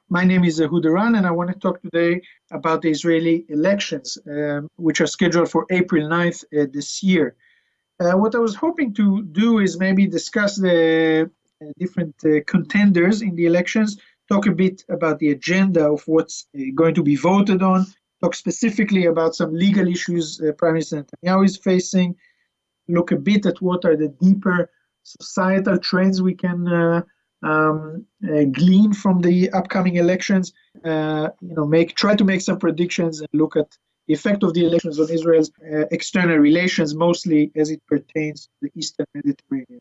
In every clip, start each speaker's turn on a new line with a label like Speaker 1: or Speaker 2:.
Speaker 1: My name is Ehud Eiran, and I want to talk today about the Israeli elections, which are scheduled for April 9th this year. What I was hoping to do is maybe discuss the different contenders in the elections, talk a bit about the agenda of what's going to be voted on, talk specifically about some legal issues Prime Minister Netanyahu is facing, look a bit at what are the deeper societal trends we can glean from the upcoming elections. Try to make some predictions and look at the effect of the elections on Israel's external relations, mostly as it pertains to the Eastern Mediterranean.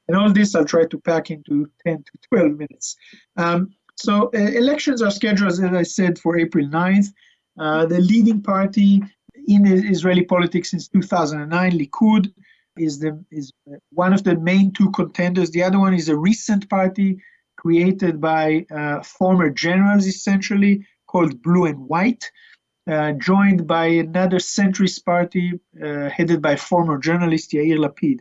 Speaker 1: And all this I'll try to pack into 10 to 12 minutes. Elections are scheduled, as I said, for April 9th. The leading party in Israeli politics since 2009, Likud, is one of the main two contenders. The other one is a recent party created by former generals, essentially, called Blue and White, joined by another centrist party headed by former journalist Yair Lapid.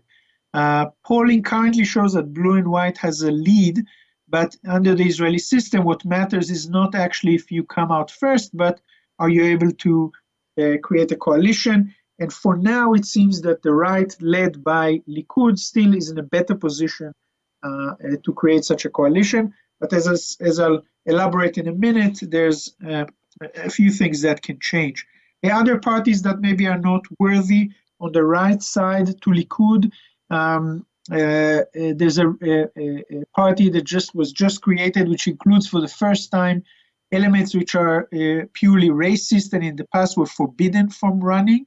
Speaker 1: Polling currently shows that Blue and White has a lead, but under the Israeli system, what matters is not actually if you come out first, but are you able to create a coalition. And for now, it seems that the right, led by Likud, still is in a better position to create such a coalition. But as I'll elaborate in a minute, there's a few things that can change. The other parties that maybe are not worthy on the right side to Likud, there's a party that was just created, which includes for the first time elements which are purely racist and in the past were forbidden from running.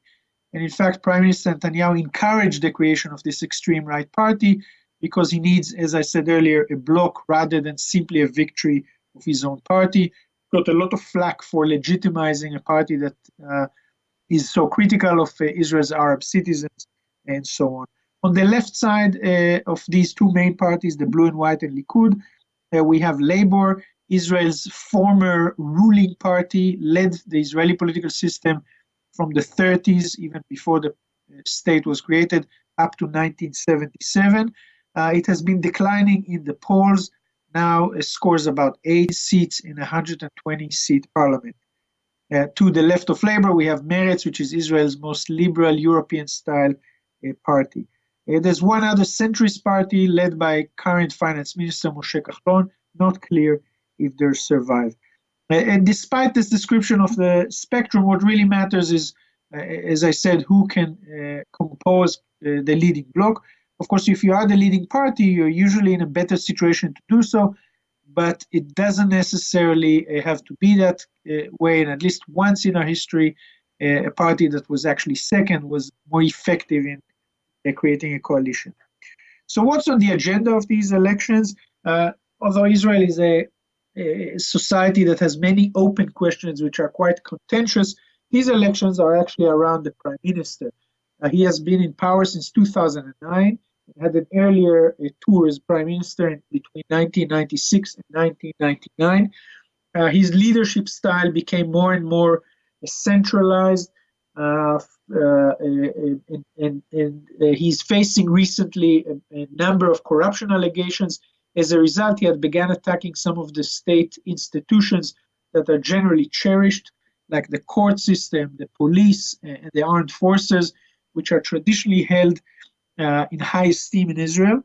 Speaker 1: And in fact, Prime Minister Netanyahu encouraged the creation of this extreme right party because he needs, as I said earlier, a bloc rather than simply a victory of his own party. Got a lot of flack for legitimizing a party that is so critical of Israel's Arab citizens and so on. On the left side of these two main parties, the Blue and White and Likud, we have Labour, Israel's former ruling party, led the Israeli political system from the 30s, even before the state was created, up to 1977. It has been declining in the polls. Now it scores about 8 seats in a 120-seat parliament. To the left of Labour, we have Meretz, which is Israel's most liberal European-style party. There's one other centrist party led by current finance minister Moshe Kahlon, not clear if they'll survive. And despite this description of the spectrum, what really matters is, as I said, who can compose the leading bloc. Of course, if you are the leading party, you're usually in a better situation to do so, but it doesn't necessarily have to be that way. And at least once in our history, a party that was actually second was more effective in creating a coalition. So what's on the agenda of these elections? Although Israel is a society that has many open questions which are quite contentious, these elections are actually around the prime minister. He has been in power since 2009, had an earlier tour as prime minister between 1996 and 1999. His leadership style became more and more centralized, and he's facing recently a number of corruption allegations. As a result, he had begun attacking some of the state institutions that are generally cherished, like the court system, the police, and the armed forces, which are traditionally held in high esteem in Israel.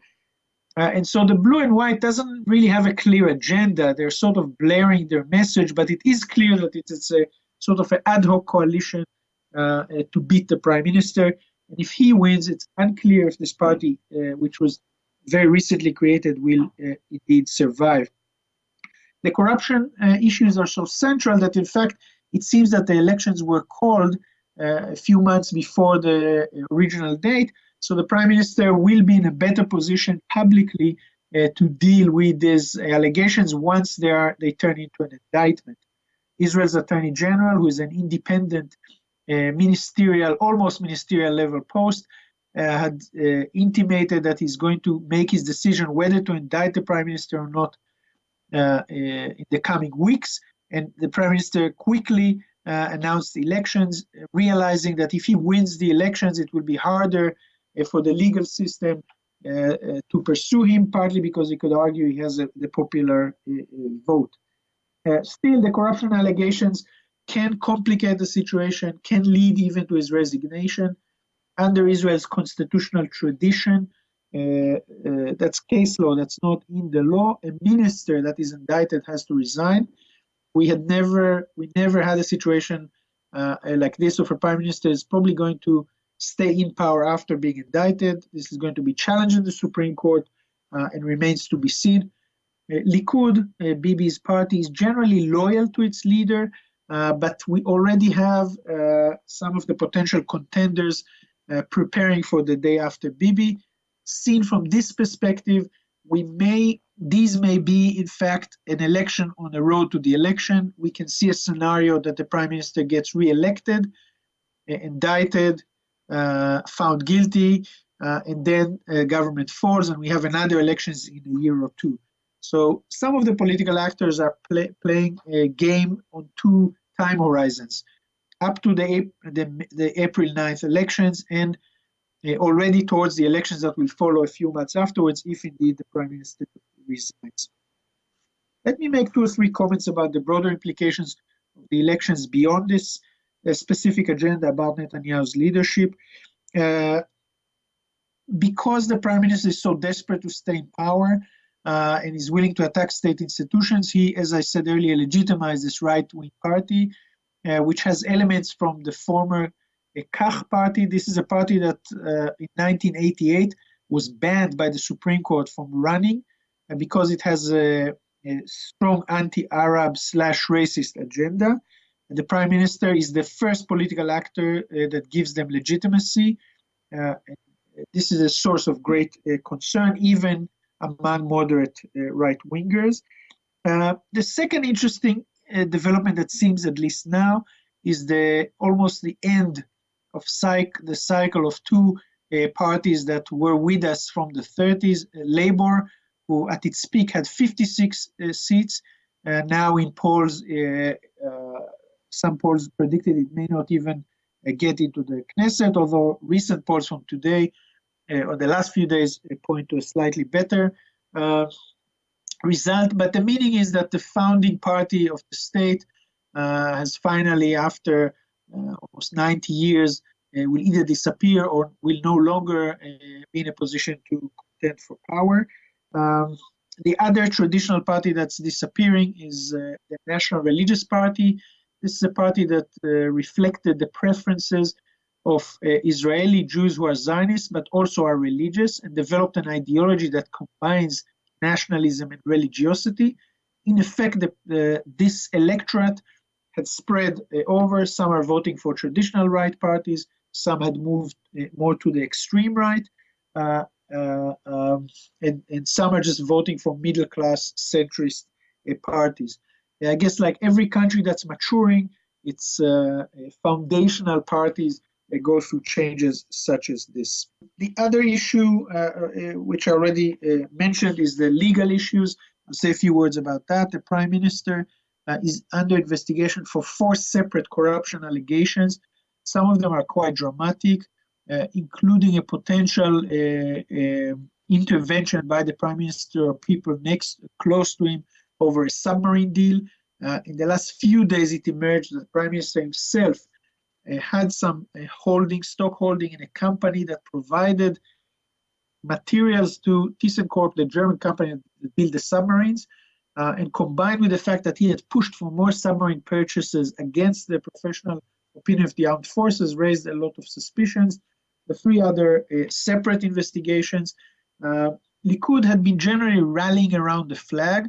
Speaker 1: And so the Blue and White doesn't really have a clear agenda. They're sort of blaring their message, but it is clear that it's a sort of an ad hoc coalition to beat the prime minister. And if he wins, it's unclear if this party, which was very recently created, will indeed survive. The corruption issues are so central that, in fact, it seems that the elections were called a few months before the original date. So the prime minister will be in a better position publicly to deal with these allegations once they turn into an indictment. Israel's attorney general, who is an independent almost ministerial level post, had intimated that he's going to make his decision whether to indict the prime minister or not in the coming weeks. And the prime minister quickly announced elections, realizing that if he wins the elections, it will be harder for the legal system to pursue him, partly because he could argue he has the popular vote. Still, the corruption allegations can complicate the situation, can lead even to his resignation. Under Israel's constitutional tradition, that's case law, that's not in the law, a minister that is indicted has to resign. We never had a situation like this of a prime minister is probably going to stay in power after being indicted. This is going to be challenged in the Supreme Court and remains to be seen. Likud, Bibi's party, is generally loyal to its leader, but we already have some of the potential contenders preparing for the day after Bibi. Seen from this perspective, these may be, in fact, an election on the road to the election. We can see a scenario that the prime minister gets re-elected, indicted, found guilty, and then government falls, and we have another elections in a year or two. So some of the political actors are playing a game on two time horizons, up to the April 9th elections and already towards the elections that will follow a few months afterwards, if indeed the prime minister resigns. Let me make 2 or 3 comments about the broader implications of the elections beyond this specific agenda about Netanyahu's leadership. Because the prime minister is so desperate to stay in power and is willing to attack state institutions, he, as I said earlier, legitimized this right-wing party, which has elements from the former Kach party. This is a party that in 1988 was banned by the Supreme Court from running because it has a strong anti-Arab / racist agenda. The prime minister is the first political actor that gives them legitimacy. This is a source of great concern, even among moderate right-wingers. The second interesting development that seems, at least now, is almost the end of the cycle of 2 parties that were with us from the 30s. Labour, who at its peak had 56 seats, now in polls, some polls predicted it may not even get into the Knesset, although recent polls from today or the last few days point to a slightly better result. But the meaning is that the founding party of the state has finally, after almost 90 years, will either disappear or will no longer be in a position to contend for power. The other traditional party that's disappearing is the National Religious Party. This is a party that reflected the preferences of Israeli Jews who are Zionists, but also are religious, and developed an ideology that combines nationalism and religiosity. In effect, this electorate had spread over. Some are voting for traditional right parties, some had moved more to the extreme right, and some are just voting for middle-class centrist parties. I guess like every country that's maturing, its foundational parties go through changes such as this. The other issue, which I already mentioned, is the legal issues. I'll say a few words about that. The prime minister is under investigation for 4 separate corruption allegations. Some of them are quite dramatic, including a potential intervention by the prime minister or people close to him over a submarine deal. In the last few days, it emerged that the prime minister himself had some stock holding in a company that provided materials to ThyssenKrupp, the German company that built the submarines, and combined with the fact that he had pushed for more submarine purchases against the professional opinion of the armed forces, raised a lot of suspicions. The 3 other separate investigations. Likud had been generally rallying around the flag,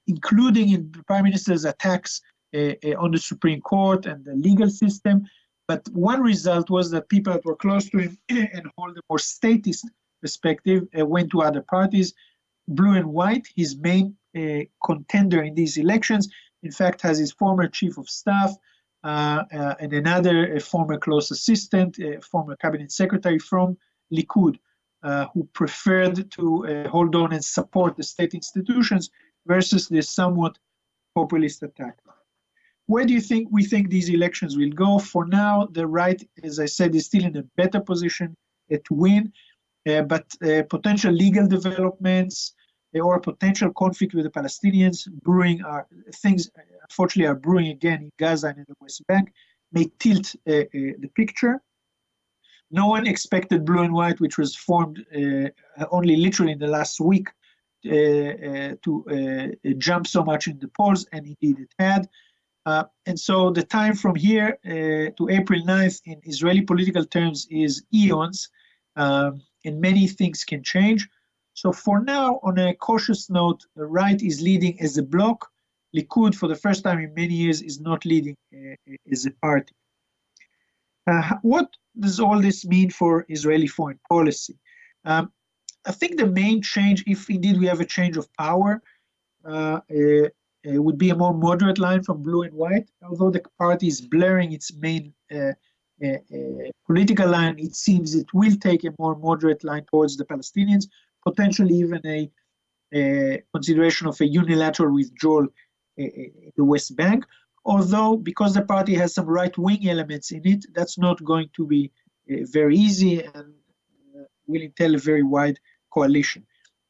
Speaker 1: including in the prime minister's attacks on the Supreme Court and the legal system. But one result was that people that were close to him and hold a more statist perspective went to other parties. Blue and White, his main contender in these elections, in fact, has his former chief of staff and another former close assistant, former cabinet secretary from Likud, who preferred to hold on and support the state institutions versus this somewhat populist attack. Where do we think these elections will go? For now, the right, as I said, is still in a better position to win, but potential legal developments, or a potential conflict with the Palestinians things unfortunately are brewing again in Gaza and in the West Bank, may tilt the picture. No one expected Blue and White, which was formed only literally in the last week, to jump so much in the polls, and indeed it had. And so the time from here to April 9th in Israeli political terms is eons, and many things can change. So for now, on a cautious note, the right is leading as a bloc. Likud, for the first time in many years, is not leading as a party. What does all this mean for Israeli foreign policy? I think the main change, if indeed we have a change of power, would be a more moderate line from Blue and White. Although the party is blurring its main political line, it seems it will take a more moderate line towards the Palestinians, potentially even a consideration of a unilateral withdrawal in the West Bank. Although, because the party has some right-wing elements in it, that's not going to be very easy and will entail a very wide coalition.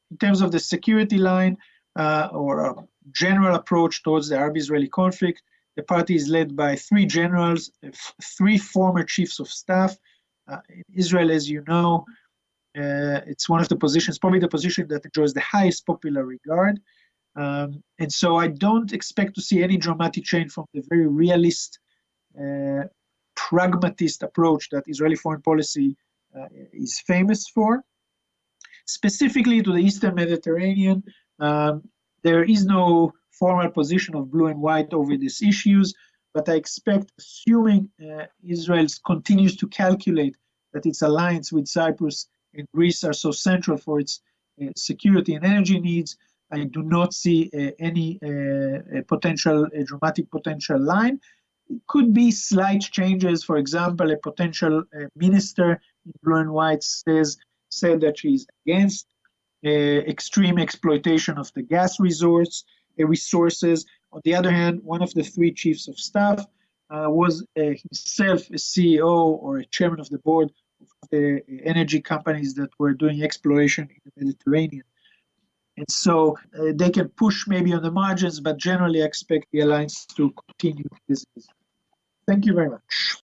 Speaker 1: In terms of the security line or a general approach towards the Arab-Israeli conflict, the party is led by 3 generals, 3 former chiefs of staff. In Israel, as you know, it's one of the positions, probably the position that enjoys the highest popular regard. And so I don't expect to see any dramatic change from the very realist, pragmatist approach that Israeli foreign policy is famous for. Specifically to the Eastern Mediterranean, there is no formal position of Blue and White over these issues, but I expect, assuming Israel continues to calculate that its alliance with Cyprus and Greece are so central for its security and energy needs, I do not see any dramatic potential line. It could be slight changes. For example, a potential minister in Blue and White said that she's against extreme exploitation of the gas resources. On the other hand, one of the 3 chiefs of staff was himself a CEO or a chairman of the board of the energy companies that were doing exploration in the Mediterranean. And so they can push maybe on the margins, but generally I expect the alliance to continue as is. Thank you very much.